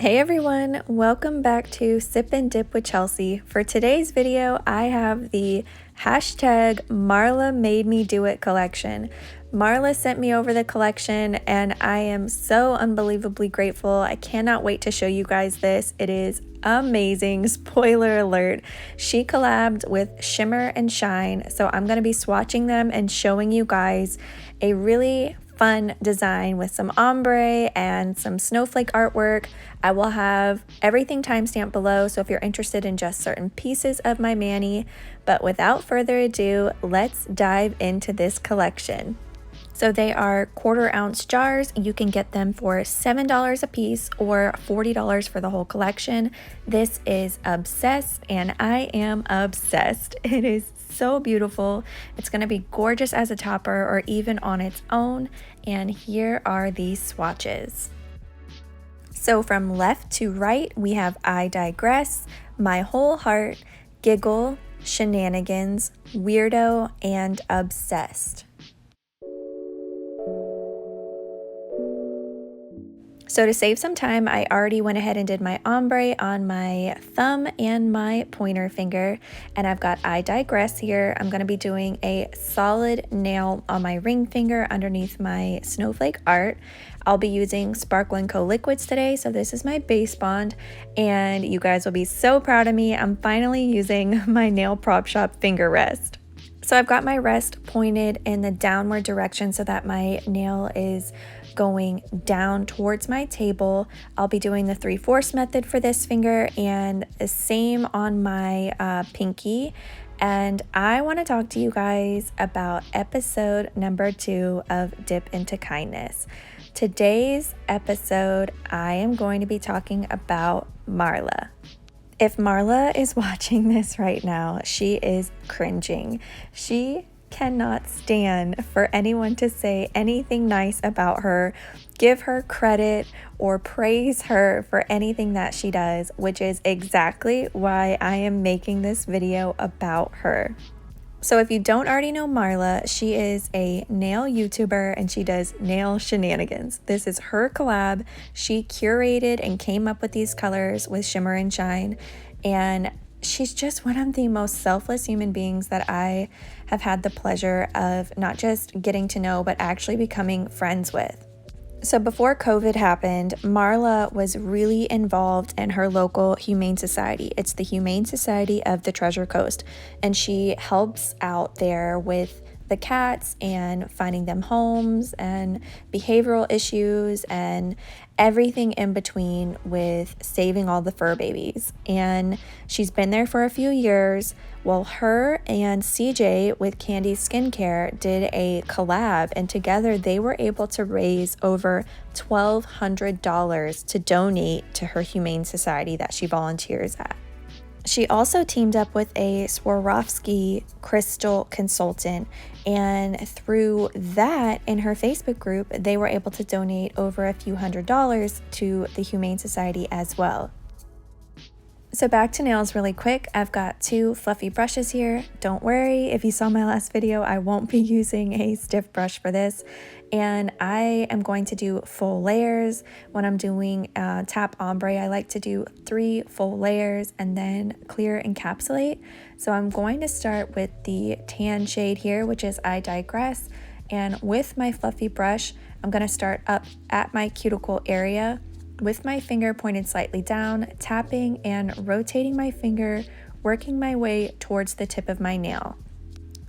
Hey everyone, welcome back to Sip and Dip with Chelsea. For today's video, I have the hashtag Marla Made Me Do It collection. Marla sent me over the collection and I am so unbelievably grateful. I cannot wait to show you guys this. It is amazing. Spoiler alert. She collabed with Shimmer and Shine, so I'm going to be swatching them and showing you guys a really fun design with some ombre and some snowflake artwork. I will have everything timestamped below, so if you're interested in just certain pieces of my mani. But without further ado, let's dive into this collection. So they are 1/4 ounce jars. You can get them for $7 a piece or $40 for the whole collection. This is Obsessed and I am obsessed. It is so beautiful. It's going to be gorgeous as a topper or even on its own. And here are these swatches. So from left to right, we have I Digress, My Whole Heart, Giggle, Shenanigans, Weirdo, and Obsessed. So to save some time, I already went ahead and did my ombre on my thumb and my pointer finger, and I've got I Digress here. I'm going to be doing a solid nail on my ring finger underneath my snowflake art. I'll be using Sparkle & Co liquids today, so this is my base bond, and you guys will be so proud of me. I'm finally using my nail prop shop finger rest. So I've got my rest pointed in the downward direction so that my nail is going down towards my table. I'll be doing the 3/4 method for this finger and the same on my pinky. And I want to talk to you guys about episode number 2 of Dip into Kindness. Today's episode, I am going to be talking about Marla. If Marla is watching this right now, she is cringing. She cannot stand for anyone to say anything nice about her, give her credit, or praise her for anything that she does, which is exactly why I am making this video about her. So if you don't already know Marla, she is a nail YouTuber and she does nail shenanigans. This is her collab. She curated and came up with these colors with Shimmer and Shine, and she's just one of the most selfless human beings that I have had the pleasure of not just getting to know, but actually becoming friends with. So before COVID happened, Marla was really involved in her local humane society. It's the Humane Society of the Treasure Coast, and she helps out there with the cats and finding them homes and behavioral issues and everything in between with saving all the fur babies. And she's been there for a few years. Well, her and CJ with Candy's Skincare did a collab, and together they were able to raise over $1,200 to donate to her humane society that she volunteers at. She also teamed up with a Swarovski crystal consultant, and through that, in her Facebook group, they were able to donate over a few $100s to the Humane Society as well. So back to nails really quick. I've got 2 fluffy brushes here. Don't worry, if you saw my last video, I won't be using a stiff brush for this. And I am going to do full layers. When I'm doing tap ombre, I like to do 3 full layers and then clear encapsulate. So I'm going to start with the tan shade here, which is I Digress. And with my fluffy brush, I'm going to start up at my cuticle area with my finger pointed slightly down, tapping and rotating my finger, working my way towards the tip of my nail.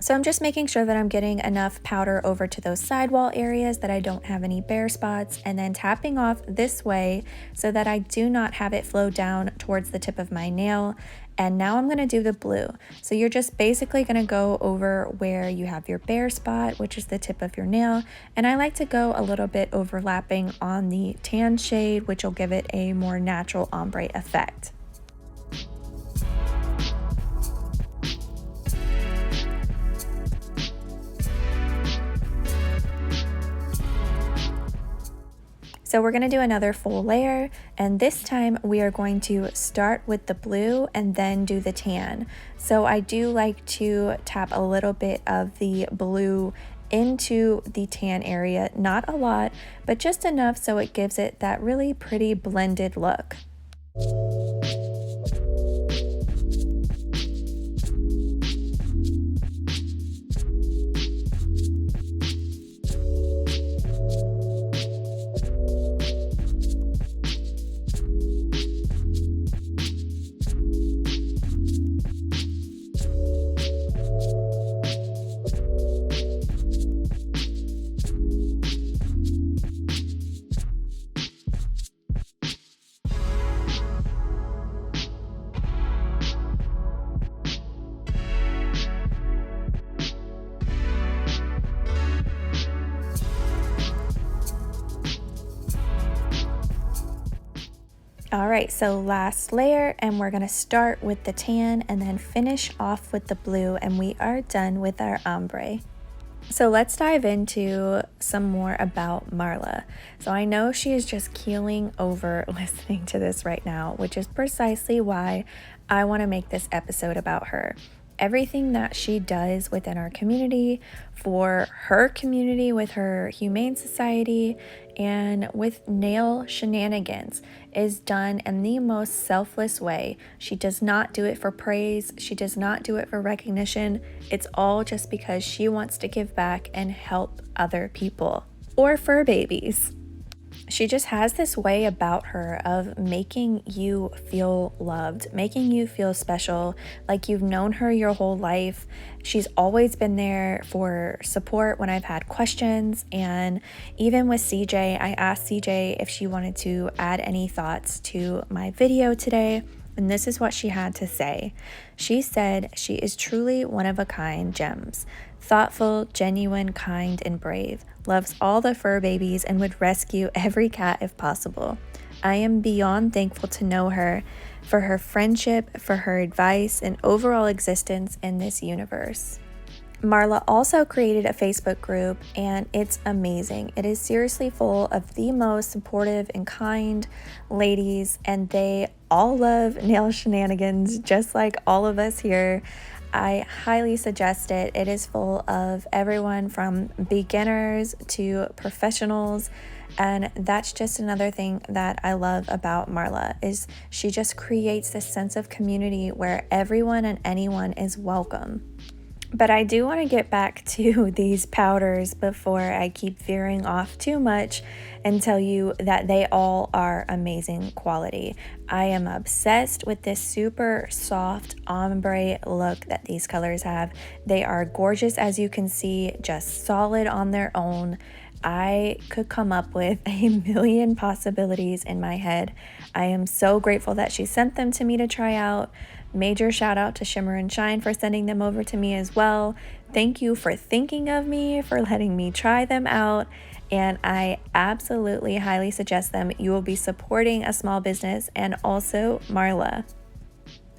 So I'm just making sure that I'm getting enough powder over to those sidewall areas that I don't have any bare spots, and then tapping off this way so that I do not have it flow down towards the tip of my nail. And now I'm going to do the blue. So you're just basically going to go over where you have your bare spot, which is the tip of your nail. And I like to go a little bit overlapping on the tan shade, which will give it a more natural ombre effect. So we're going to do another full layer, and this time we are going to start with the blue and then do the tan. So I do like to tap a little bit of the blue into the tan area, not a lot, but just enough so it gives it that really pretty blended look. All right, so last layer, and we're gonna start with the tan and then finish off with the blue, and we are done with our ombre. So let's dive into some more about Marla. So I know she is just keeling over listening to this right now, which is precisely why I want to make this episode about her. Everything that she does within our community, for her community with her Humane Society, and with nail shenanigans is done in the most selfless way. She does not do it for praise. She does not do it for recognition. It's all just because she wants to give back and help other people or fur babies. She just has this way about her of making you feel loved, making you feel special, like you've known her your whole life. She's always been there for support when I've had questions. And even with CJ, I asked CJ if she wanted to add any thoughts to my video today. And this is what she had to say. She said she is truly one of a kind gems. Thoughtful, genuine, kind, and brave. Loves all the fur babies and would rescue every cat if possible. I am beyond thankful to know her, for her friendship, for her advice, and overall existence in this universe. Marla also created a Facebook group, and it's amazing. It is seriously full of the most supportive and kind ladies, and they all love nail shenanigans just like all of us here. I highly suggest it. It is full of everyone from beginners to professionals, and that's just another thing that I love about Marla is she just creates this sense of community where everyone and anyone is welcome. But I do want to get back to these powders before I keep veering off too much and tell you that they all are amazing quality. I am obsessed with this super soft ombre look that these colors have. They are gorgeous, as you can see, just solid on their own. I could come up with a million possibilities in my head. I am so grateful that she sent them to me to try out. Major shout out to Shimmer and Shine for sending them over to me as well. Thank you for thinking of me, for letting me try them out, and I absolutely highly suggest them. You will be supporting a small business and also Marla.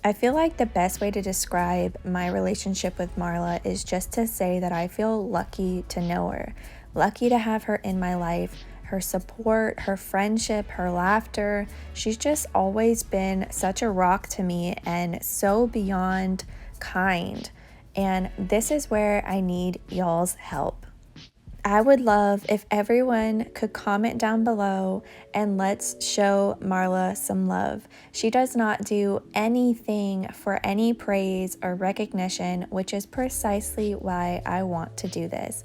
I feel like the best way to describe my relationship with Marla is just to say that I feel lucky to know her, lucky to have her in my life. Her support, her friendship, her laughter. She's just always been such a rock to me and so beyond kind. And this is where I need y'all's help. I would love if everyone could comment down below and let's show Marla some love. She does not do anything for any praise or recognition, which is precisely why I want to do this.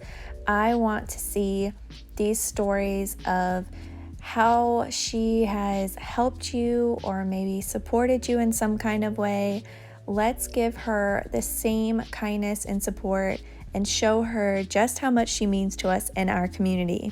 I want to see these stories of how she has helped you or maybe supported you in some kind of way. Let's give her the same kindness and support and show her just how much she means to us in our community.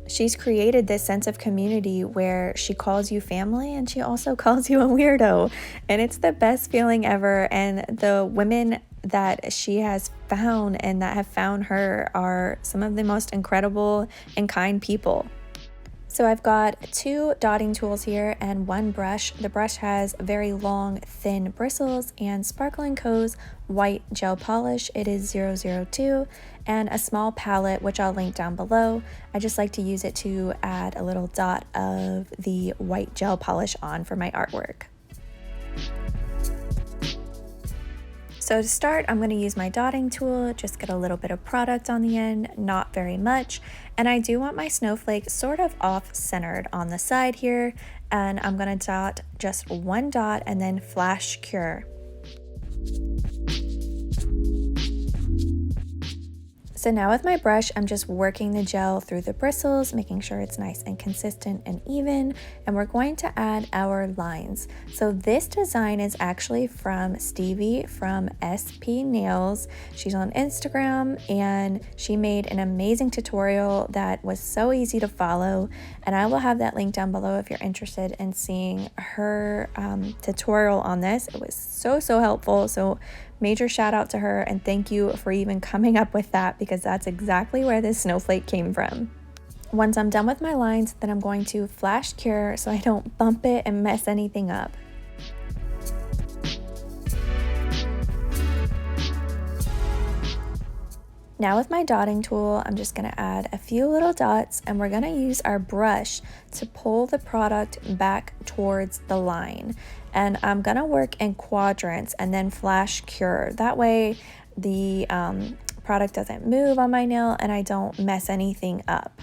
She's created this sense of community where she calls you family and she also calls you a weirdo. And it's the best feeling ever. And the women that she has found and that have found her are some of the most incredible and kind people. So I've got 2 dotting tools here and 1 brush. The brush has very long, thin bristles and Sparkling Co's white gel polish. It is 002, and a small palette, which I'll link down below. I just like to use it to add a little dot of the white gel polish on for my artwork. So to start, I'm going to use my dotting tool, just get a little bit of product on the end, not very much. And I do want my snowflake sort of off-centered on the side here. and I'm gonna dot just one dot and then flash cure. So now with my brush, I'm just working the gel through the bristles, making sure it's nice and consistent and even, and we're going to add our lines. So this design is actually from Stevie from SP Nails. She's on Instagram and she made an amazing tutorial that was so easy to follow, and I will have that link down below if you're interested in seeing her tutorial on this. It was so helpful. So major shout out to her, and thank you for even coming up with that, because that's exactly where this snowflake came from. Once I'm done with my lines, then I'm going to flash cure so I don't bump it and mess anything up. Now with my dotting tool, I'm just gonna add a few little dots, and we're gonna use our brush to pull the product back towards the line. And I'm gonna work in quadrants and then flash cure. That way the product doesn't move on my nail and I don't mess anything up.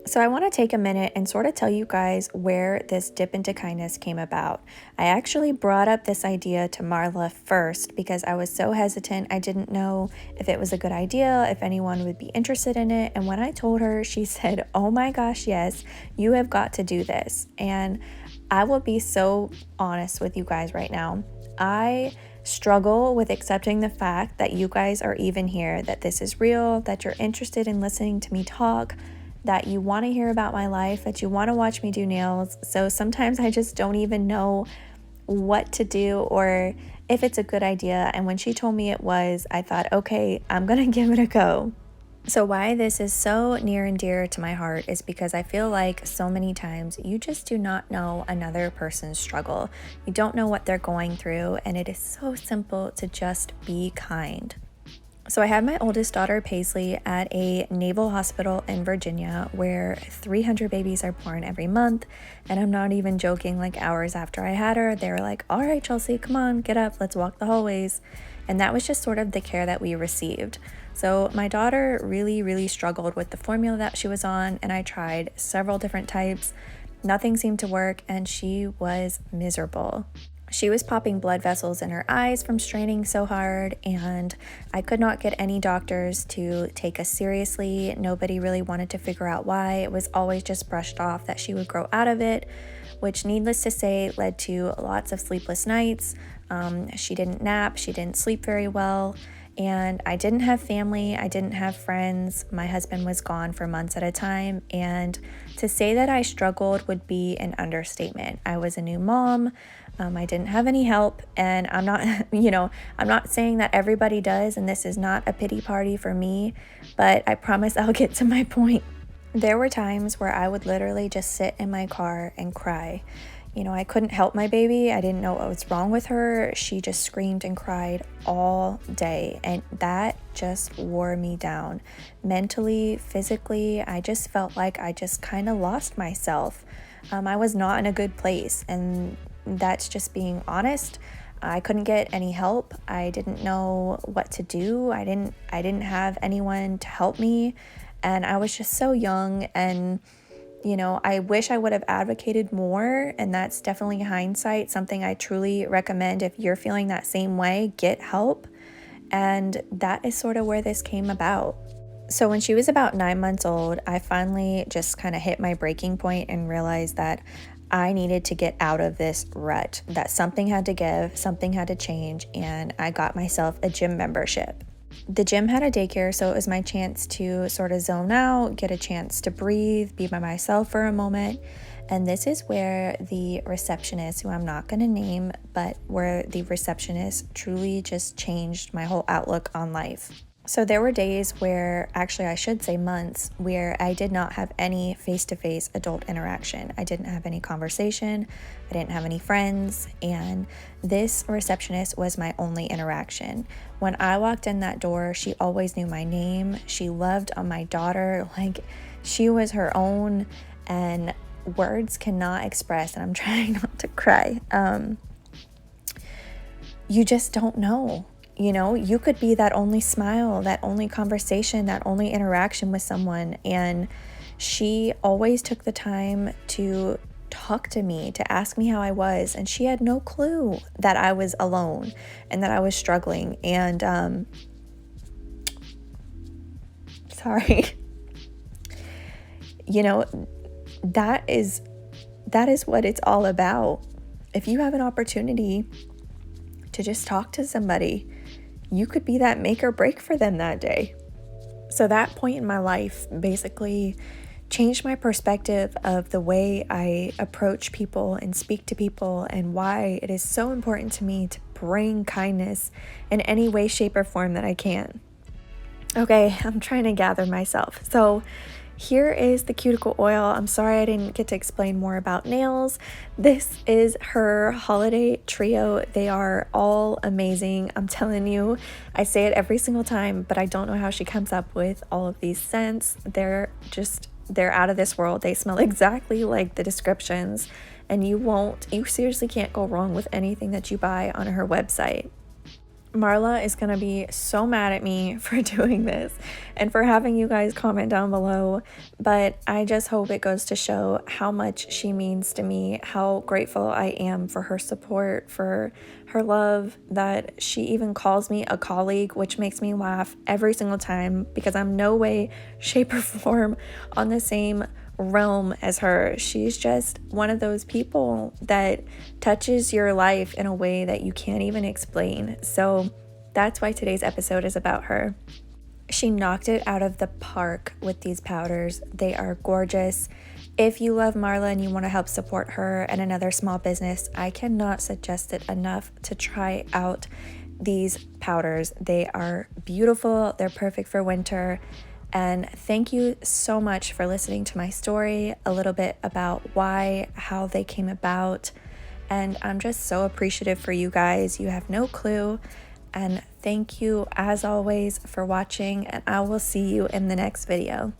So I want to take a minute and sort of tell you guys where this dip into kindness came about. I actually brought up this idea to Marla first because I was so hesitant. I didn't know if it was a good idea, if anyone would be interested in it. And when I told her, she said, "Oh my gosh, yes, you have got to do this." And I will be so honest with you guys right now. I struggle with accepting the fact that you guys are even here, that this is real, that you're interested in listening to me talk, that you want to hear about my life, that you want to watch me do nails. So sometimes I just don't even know what to do or if it's a good idea. And when she told me it was, I thought, okay, I'm gonna give it a go. So why this is so near and dear to my heart is because I feel like so many times you just do not know another person's struggle. You don't know what they're going through, and it is so simple to just be kind. So I had my oldest daughter, Paisley, at a naval hospital in Virginia where 300 babies are born every month. And I'm not even joking, like hours after I had her, they were like, "All right, Chelsea, come on, get up, let's walk the hallways." And that was just sort of the care that we received. So my daughter really struggled with the formula that she was on, and I tried several different types. Nothing seemed to work, and she was miserable. She was popping blood vessels in her eyes from straining so hard, and I could not get any doctors to take us seriously. Nobody really wanted to figure out why. It was always just brushed off that she would grow out of it, which needless to say led to lots of sleepless nights. She didn't nap, she didn't sleep very well, and I didn't have family, I didn't have friends. My husband was gone for months at a time, and to say that I struggled would be an understatement. I was a new mom. I didn't have any help, and I'm not, I'm not saying that everybody does, and this is not a pity party for me, but I promise I'll get to my point. There were times where I would literally just sit in my car and cry. I couldn't help my baby. I didn't know what was wrong with her. She just screamed and cried all day, and that just wore me down. Mentally, physically, I just felt like I just kind of lost myself. I was not in a good place, and that's just being honest. I couldn't get any help. I didn't know what to do. I didn't have anyone to help me, and I was just so young, and I wish I would have advocated more, and that's definitely hindsight, something I truly recommend. If you're feeling that same way, get help. And that is sort of where this came about. So when she was about 9 months old, I finally just kind of hit my breaking point and realized that I needed to get out of this rut, that something had to give, something had to change, and I got myself a gym membership. The gym had a daycare, so it was my chance to sort of zone out, get a chance to breathe, be by myself for a moment. And this is where the receptionist, who I'm not going to name, but where the receptionist truly just changed my whole outlook on life. So there were days where, actually I should say months, where I did not have any face-to-face adult interaction. I didn't have any conversation, I didn't have any friends, and this receptionist was my only interaction. When I walked in that door, she always knew my name. She loved on my daughter like she was her own, and words cannot express, and I'm trying not to cry. You just don't know. You could be that only smile, that only conversation, that only interaction with someone. And she always took the time to talk to me, to ask me how I was, and she had no clue that I was alone and that I was struggling. And sorry. You know, that is what it's all about. If you have an opportunity to just talk to somebody, you could be that make or break for them that day. So that point in my life basically changed my perspective of the way I approach people and speak to people, and why it is so important to me to bring kindness in any way, shape, or form that I can. Okay, I'm trying to gather myself. So here is the cuticle oil. I'm sorry I didn't get to explain more about nails. This is her holiday trio. They are all amazing. I'm telling you, I say it every single time, but I don't know how she comes up with all of these scents. They're out of this world. They smell exactly like the descriptions, and you seriously can't go wrong with anything that you buy on her website. Marla is going to be so mad at me for doing this and for having you guys comment down below, but I just hope it goes to show how much she means to me, how grateful I am for her support, for her love, that she even calls me a colleague, which makes me laugh every single time because I'm no way, shape, or form on the same realm as her. She's just one of those people that touches your life in a way that you can't even explain. So that's why today's episode is about her. She knocked it out of the park with these powders. They are gorgeous. If you love Marla and you want to help support her and another small business, I cannot suggest it enough to try out these powders. They are beautiful. They're perfect for winter. And thank you so much for listening to my story, a little bit about how they came about. And I'm just so appreciative for you guys. You have no clue. And thank you, as always, for watching. And I will see you in the next video.